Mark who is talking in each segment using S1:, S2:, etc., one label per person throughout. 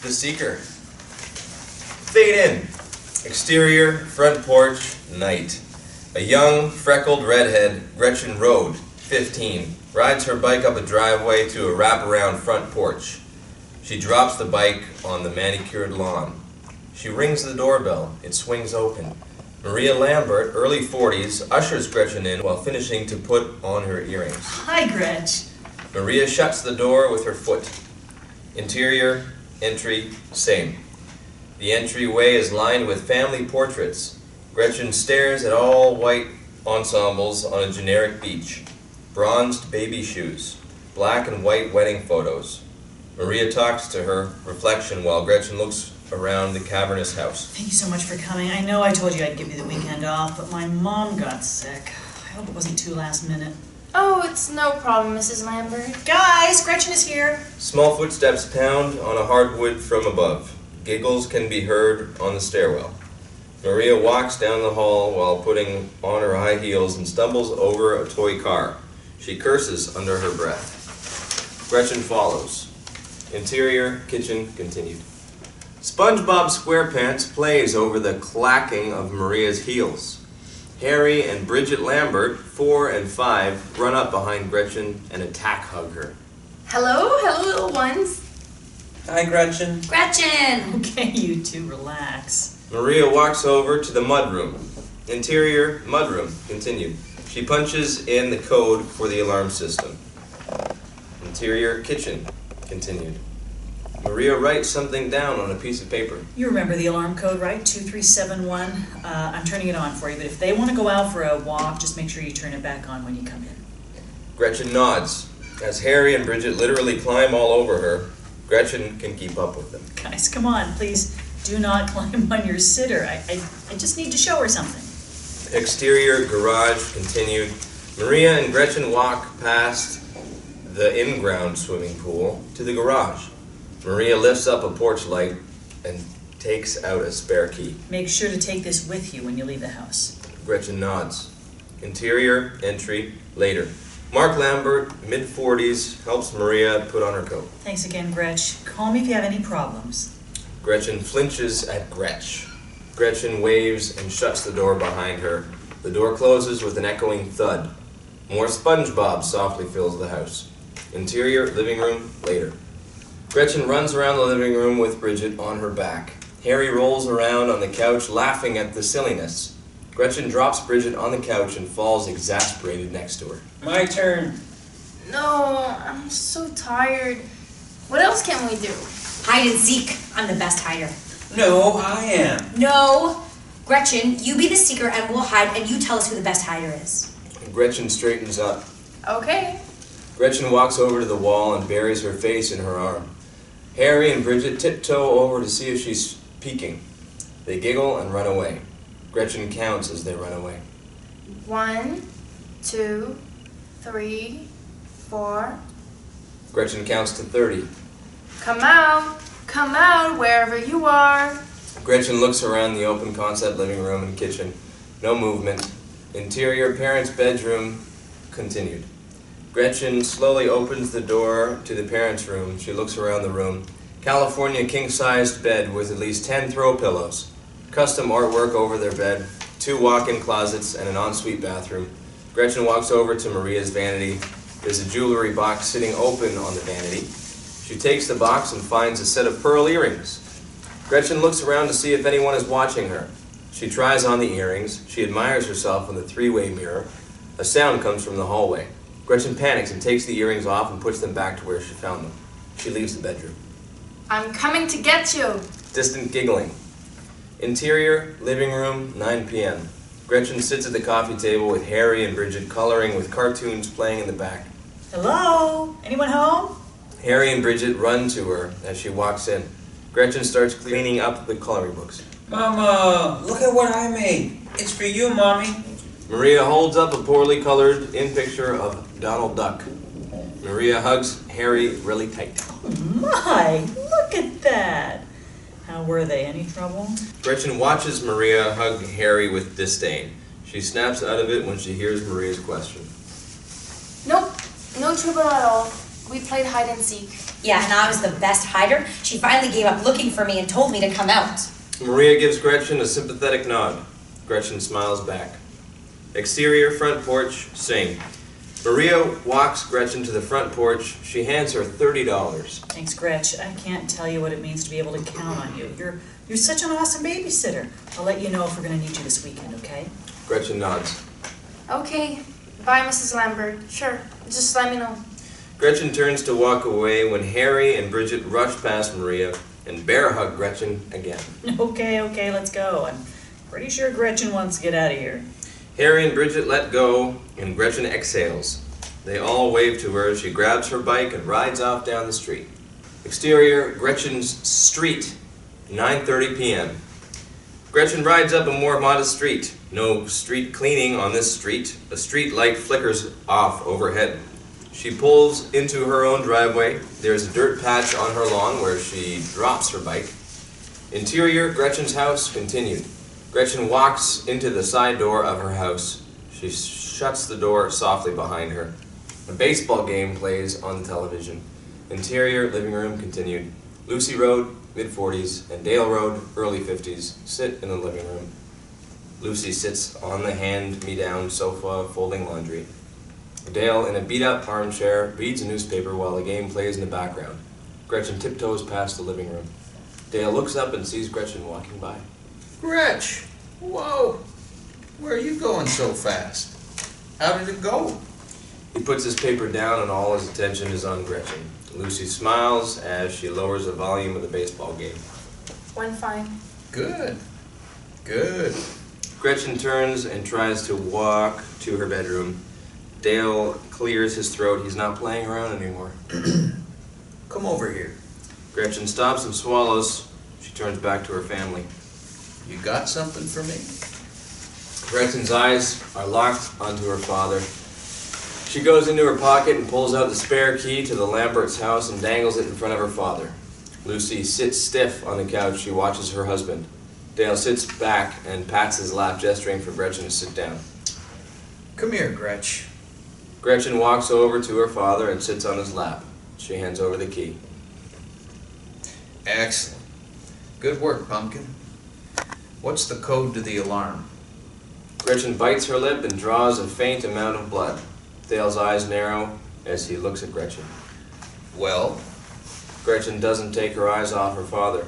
S1: The Seeker. Fade in. Exterior, front porch, night. A young, freckled redhead, Gretchen Road, 15, rides her bike up a driveway to a wraparound front porch. She drops the bike on the manicured lawn. She rings the doorbell. It swings open. Maria Lambert, early 40s, ushers Gretchen in while finishing to put on her earrings.
S2: Hi, Gretch.
S1: Maria shuts the door with her foot. Interior, entry, same. The entryway is lined with family portraits. Gretchen stares at all white ensembles on a generic beach. Bronzed baby shoes. Black and white wedding photos. Maria talks to her reflection while Gretchen looks around the cavernous house.
S2: Thank you so much for coming. I know I told you I'd give you the weekend off, but my mom got sick. I hope it wasn't too last minute.
S3: Oh, it's no problem, Mrs. Lambert.
S2: Guys, Gretchen is here.
S1: Small footsteps pound on a hardwood from above. Giggles can be heard on the stairwell. Maria walks down the hall while putting on her high heels and stumbles over a toy car. She curses under her breath. Gretchen follows. Interior, kitchen, continued. SpongeBob SquarePants plays over the clacking of Maria's heels. Harry and Bridget Lambert, 4 and 5, run up behind Gretchen and hug her.
S3: Hello, little ones.
S4: Hi, Gretchen.
S3: Gretchen!
S2: Okay, you two, relax.
S1: Maria walks over to the mudroom. Interior, mudroom, continued. She punches in the code for the alarm system. Interior, kitchen, continued. Maria writes something down on a piece of paper.
S2: You remember the alarm code, right? 2371. I'm turning it on for you, but if they want to go out for a walk, just make sure you turn it back on when you come in.
S1: Gretchen nods. As Harry and Bridget literally climb all over her, Gretchen can keep up with them.
S2: Guys, come on, please do not climb on your sitter. I just need to show her something.
S1: Exterior, garage, continued. Maria and Gretchen walk past the in-ground swimming pool to the garage. Maria lifts up a porch light and takes out a spare key.
S2: Make sure to take this with you when you leave the house.
S1: Gretchen nods. Interior, entry, later. Mark Lambert, mid-40s, helps Maria put on her coat.
S2: Thanks again, Gretch. Call me if you have any problems.
S1: Gretchen flinches at Gretch. Gretchen waves and shuts the door behind her. The door closes with an echoing thud. More SpongeBob softly fills the house. Interior, living room, later. Gretchen runs around the living room with Bridget on her back. Harry rolls around on the couch laughing at the silliness. Gretchen drops Bridget on the couch and falls exasperated next to her.
S4: My turn.
S3: No, I'm so tired. What else can we do?
S5: Hide and seek. I'm the best hider.
S4: No, I am.
S5: No. Gretchen, you be the seeker and we'll hide and you tell us who the best hider is.
S1: Gretchen straightens up.
S3: Okay.
S1: Gretchen walks over to the wall and buries her face in her arm. Harry and Bridget tiptoe over to see if she's peeking. They giggle and run away. Gretchen counts as they run away.
S3: 1, 2, 3, 4.
S1: Gretchen counts to 30.
S3: Come out, wherever you are.
S1: Gretchen looks around the open concept living room and kitchen. No movement. Interior, parents' bedroom, continued. Gretchen slowly opens the door to the parents' room. She looks around the room. California king-sized bed with at least 10 throw pillows. Custom artwork over their bed. 2 walk-in closets and an ensuite bathroom. Gretchen walks over to Maria's vanity. There's a jewelry box sitting open on the vanity. She takes the box and finds a set of pearl earrings. Gretchen looks around to see if anyone is watching her. She tries on the earrings. She admires herself in the 3-way mirror. A sound comes from the hallway. Gretchen panics and takes the earrings off and puts them back to where she found them. She leaves the bedroom.
S3: I'm coming to get you.
S1: Distant giggling. Interior, living room, 9 p.m. Gretchen sits at the coffee table with Harry and Bridget coloring with cartoons playing in the back.
S2: Hello? Anyone home?
S1: Harry and Bridget run to her as she walks in. Gretchen starts cleaning up the coloring books.
S4: Mama, look at what I made. It's for you, Mommy.
S1: Maria holds up a poorly colored in-picture of Donald Duck. Maria hugs Harry really tight.
S2: Oh my, look at that. How were they? Any trouble?
S1: Gretchen watches Maria hug Harry with disdain. She snaps out of it when she hears Maria's question.
S3: Nope, no trouble at all. We played hide and seek.
S5: Yeah, and I was the best hider. She finally gave up looking for me and told me to come out.
S1: Maria gives Gretchen a sympathetic nod. Gretchen smiles back. Exterior front porch, sing. Maria walks Gretchen to the front porch. She hands her $30.
S2: Thanks, Gretch. I can't tell you what it means to be able to count on you. You're such an awesome babysitter. I'll let you know if we're going to need you this weekend, okay?
S1: Gretchen nods.
S3: Okay. Bye, Mrs. Lambert. Sure. Just let me know.
S1: Gretchen turns to walk away when Harry and Bridget rush past Maria and bear hug Gretchen again.
S2: Okay, let's go. I'm pretty sure Gretchen wants to get out of here.
S1: Harry and Bridget let go, and Gretchen exhales. They all wave to her as she grabs her bike and rides off down the street. Exterior, Gretchen's street, 9:30 p.m. Gretchen rides up a more modest street. No street cleaning on this street. A street light flickers off overhead. She pulls into her own driveway. There's a dirt patch on her lawn where she drops her bike. Interior, Gretchen's house, continued. Gretchen walks into the side door of her house. She shuts the door softly behind her. A baseball game plays on the television. Interior, living room, continued. Lucy Road, mid-40s, and Dale Road, early 50s, sit in the living room. Lucy sits on the hand-me-down sofa folding laundry. Dale, in a beat-up armchair, reads a newspaper while the game plays in the background. Gretchen tiptoes past the living room. Dale looks up and sees Gretchen walking by.
S4: Gretch! Whoa! Where are you going so fast? How did it go?
S1: He puts his paper down and all his attention is on Gretchen. Lucy smiles as she lowers the volume of the baseball game.
S3: Went fine.
S4: Good. Good.
S1: Gretchen turns and tries to walk to her bedroom. Dale clears his throat. He's not playing around anymore.
S4: Come over here.
S1: Gretchen stops and swallows. She turns back to her family.
S4: You got something for me?
S1: Gretchen's eyes are locked onto her father. She goes into her pocket and pulls out the spare key to the Lamberts' house and dangles it in front of her father. Lucy sits stiff on the couch. She watches her husband. Dale sits back and pats his lap, gesturing for Gretchen to sit down.
S4: Come here, Gretch.
S1: Gretchen walks over to her father and sits on his lap. She hands over the key.
S4: Excellent. Good work, Pumpkin. What's the code to the alarm?
S1: Gretchen bites her lip and draws a faint amount of blood. Dale's eyes narrow as he looks at Gretchen.
S4: Well?
S1: Gretchen doesn't take her eyes off her father.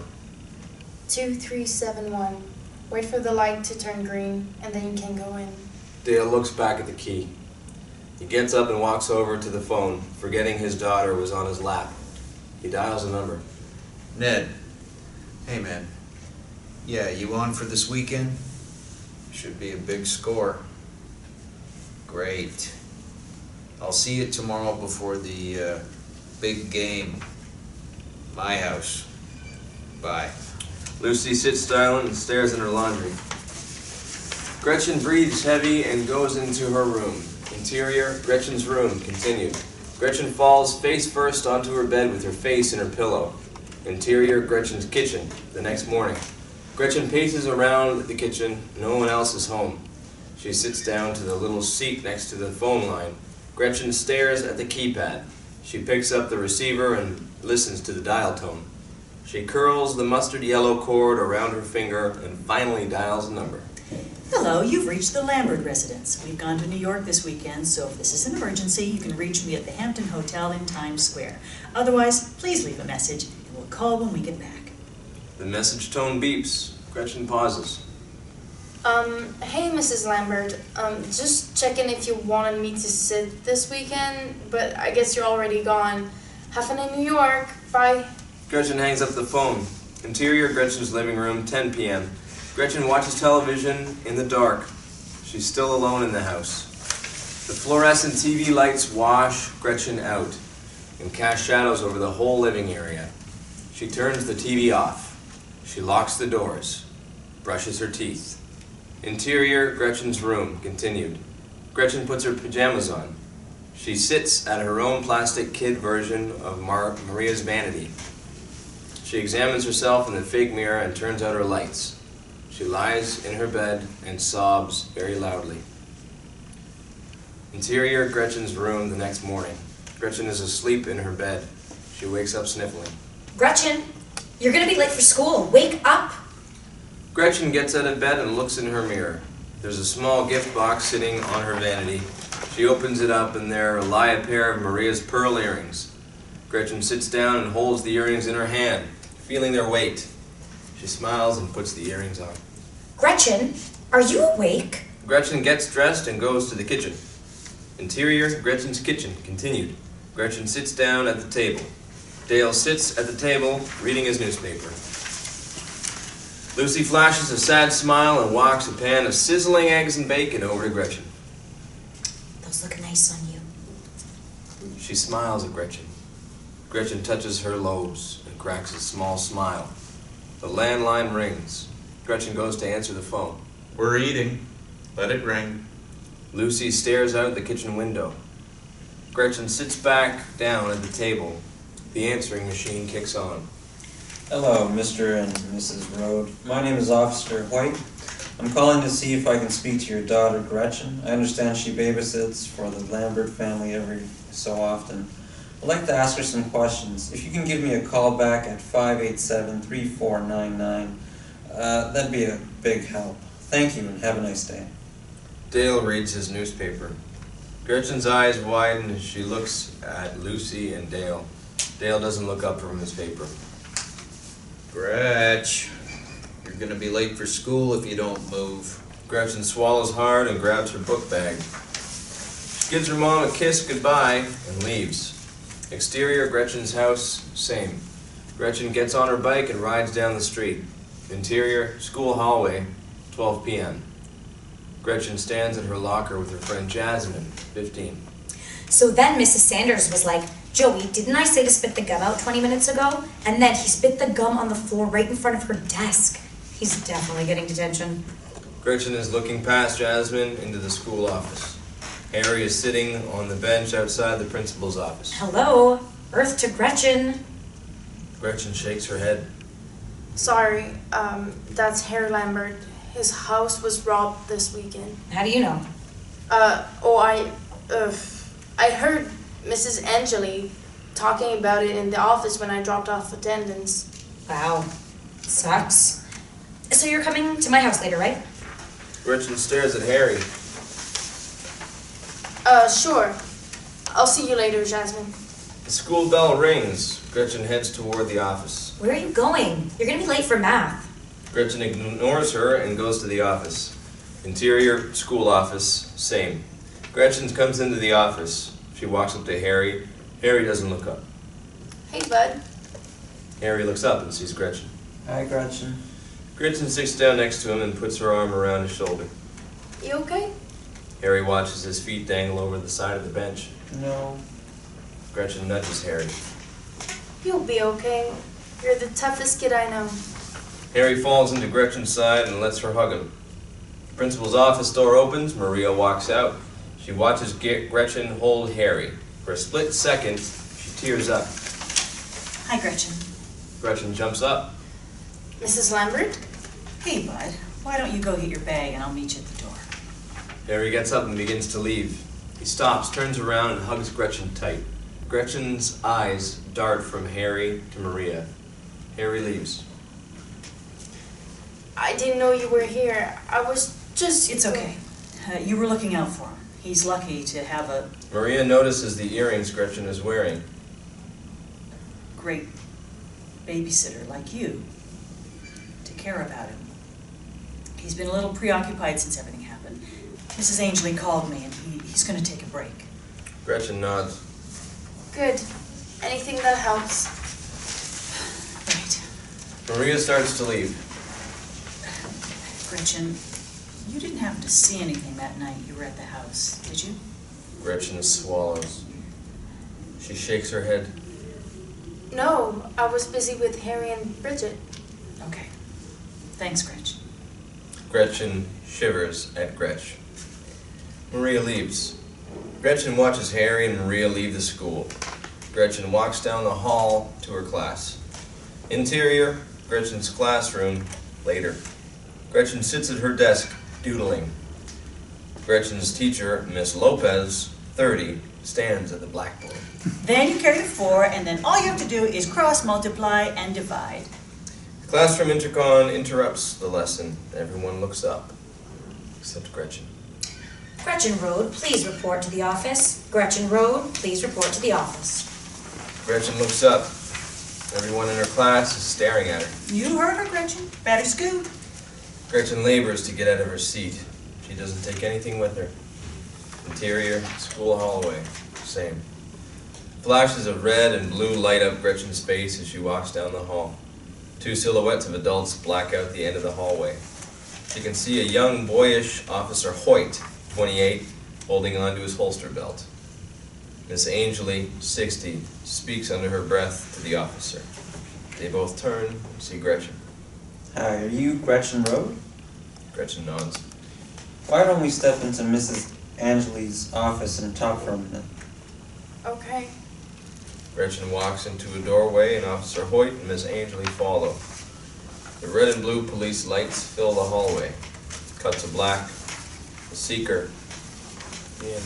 S3: 2371. Wait for the light to turn green, and then you can go in.
S1: Dale looks back at the key. He gets up and walks over to the phone, forgetting his daughter was on his lap. He dials a number.
S4: Ned. Hey, man. Yeah, you on for this weekend? Should be a big score. Great. I'll see you tomorrow before the big game. My house. Bye.
S1: Lucy sits silent and stares in her laundry. Gretchen breathes heavy and goes into her room. Interior, Gretchen's room, continued. Gretchen falls face first onto her bed with her face in her pillow. Interior, Gretchen's kitchen, the next morning. Gretchen paces around the kitchen. No one else is home. She sits down to the little seat next to the phone line. Gretchen stares at the keypad. She picks up the receiver and listens to the dial tone. She curls the mustard yellow cord around her finger and finally dials a number.
S2: Hello, you've reached the Lambert residence. We've gone to New York this weekend, so if this is an emergency, you can reach me at the Hampton Hotel in Times Square. Otherwise, please leave a message, and we'll call when we get back.
S1: The message tone beeps. Gretchen pauses.
S3: Hey, Mrs. Lambert. Just checking if you wanted me to sit this weekend, but I guess you're already gone. Have fun in New York. Bye.
S1: Gretchen hangs up the phone. Interior, Gretchen's living room, 10 p.m. Gretchen watches television in the dark. She's still alone in the house. The fluorescent TV lights wash Gretchen out and cast shadows over the whole living area. She turns the TV off. She locks the doors, brushes her teeth. Interior, Gretchen's room, continued. Gretchen puts her pajamas on. She sits at her own plastic kid version of Maria's vanity. She examines herself in the fake mirror and turns out her lights. She lies in her bed and sobs very loudly. Interior, Gretchen's room the next morning. Gretchen is asleep in her bed. She wakes up sniffling.
S5: Gretchen, you're gonna be late for school. Wake up!
S1: Gretchen gets out of bed and looks in her mirror. There's a small gift box sitting on her vanity. She opens it up and there lie a pair of Maria's pearl earrings. Gretchen sits down and holds the earrings in her hand, feeling their weight. She smiles and puts the earrings on.
S5: Gretchen, are you awake?
S1: Gretchen gets dressed and goes to the kitchen. Interior, Gretchen's kitchen, continued. Gretchen sits down at the table. Dale sits at the table, reading his newspaper. Lucy flashes a sad smile and walks a pan of sizzling eggs and bacon over to Gretchen.
S5: Those look nice on you.
S1: She smiles at Gretchen. Gretchen touches her lobes and cracks a small smile. The landline rings. Gretchen goes to answer the phone.
S4: We're eating. Let it ring.
S1: Lucy stares out the kitchen window. Gretchen sits back down at the table. The answering machine kicks on.
S6: Hello, Mr. and Mrs. Rode. My name is Officer White. I'm calling to see if I can speak to your daughter, Gretchen. I understand she babysits for the Lambert family every so often. I'd like to ask her some questions. If you can give me a call back at 587-3499, that'd be a big help. Thank you and have a nice day.
S1: Dale reads his newspaper. Gretchen's eyes widen as she looks at Lucy and Dale. Dale doesn't look up from his paper.
S4: Gretch, you're gonna be late for school if you don't move.
S1: Gretchen swallows hard and grabs her book bag. She gives her mom a kiss goodbye and leaves. Exterior, Gretchen's house, same. Gretchen gets on her bike and rides down the street. Interior, school hallway, 12 p.m. Gretchen stands at her locker with her friend Jasmine, 15.
S5: So then Mrs. Sanders was like, Joey, didn't I say to spit the gum out 20 minutes ago? And then he spit the gum on the floor right in front of her desk. He's definitely getting detention.
S1: Gretchen is looking past Jasmine into the school office. Harry is sitting on the bench outside the principal's office.
S5: Hello, Earth to Gretchen.
S1: Gretchen shakes her head.
S3: Sorry, that's Harry Lambert. His house was robbed this weekend.
S5: How do you know?
S3: I heard Mrs. Angeli talking about it in the office when I dropped off attendance.
S5: Wow, sucks. So you're coming to my house later, right?
S1: Gretchen stares at Harry.
S3: Sure. I'll see you later, Jasmine.
S1: The school bell rings. Gretchen heads toward the office.
S5: Where are you going? You're gonna be late for math.
S1: Gretchen ignores her and goes to the office. Interior, school office, same. Gretchen comes into the office. She walks up to Harry. Harry doesn't look up.
S3: Hey, bud.
S1: Harry looks up and sees Gretchen.
S6: Hi, Gretchen.
S1: Gretchen sits down next to him and puts her arm around his shoulder.
S3: You okay?
S1: Harry watches his feet dangle over the side of the bench.
S6: No.
S1: Gretchen nudges Harry.
S3: You'll be okay. You're the toughest kid I know.
S1: Harry falls into Gretchen's side and lets her hug him. The principal's office door opens. Maria walks out. She watches Gretchen hold Harry. For a split second, she tears up.
S2: Hi, Gretchen.
S1: Gretchen jumps up.
S3: Mrs. Lambert?
S2: Hey, bud. Why don't you go get your bag and I'll meet you at the door?
S1: Harry gets up and begins to leave. He stops, turns around, and hugs Gretchen tight. Gretchen's eyes dart from Harry to Maria. Harry leaves.
S3: I didn't know you were here. I was just...
S2: It's okay. You were looking out for him. He's lucky to have a
S1: Maria notices the earrings Gretchen is wearing.
S2: great babysitter like you to care about him. He's been a little preoccupied since everything happened. Mrs. Angeli called me and he's going to take a break.
S1: Gretchen nods.
S3: Good. Anything that helps.
S2: Right.
S1: Maria starts to leave.
S2: Gretchen, you didn't happen to see anything that night you were at the house, did you?
S1: Gretchen swallows. She shakes her head.
S3: No, I was busy with Harry and Bridget.
S2: Okay. Thanks, Gretchen.
S1: Gretchen shivers at Gretch. Maria leaves. Gretchen watches Harry and Maria leave the school. Gretchen walks down the hall to her class. Interior, Gretchen's classroom, later. Gretchen sits at her desk, doodling. Gretchen's teacher, Miss Lopez, 30, stands at the blackboard.
S2: Then you carry the 4, and then all you have to do is cross, multiply, and divide.
S1: The classroom intercom interrupts the lesson. Everyone looks up, except Gretchen.
S5: Gretchen Road, please report to the office. Gretchen Road, please report to the office.
S1: Gretchen looks up. Everyone in her class is staring at her.
S2: You heard her, Gretchen. Better scoot.
S1: Gretchen labors to get out of her seat. She doesn't take anything with her. Interior, school hallway, same. Flashes of red and blue light up Gretchen's face as she walks down the hall. 2 silhouettes of adults black out the end of the hallway. She can see a young, boyish Officer Hoyt, 28, holding onto his holster belt. Miss Angley, 60, speaks under her breath to the officer. They both turn and see Gretchen.
S6: Hi, are you Gretchen Road?
S1: Gretchen nods.
S6: Why don't we step into Mrs. Angley's office and talk for a minute?
S3: Okay.
S1: Gretchen walks into a doorway and Officer Hoyt and Miss Angley follow. The red and blue police lights fill the hallway. Cut to black. The SEEKER. The end.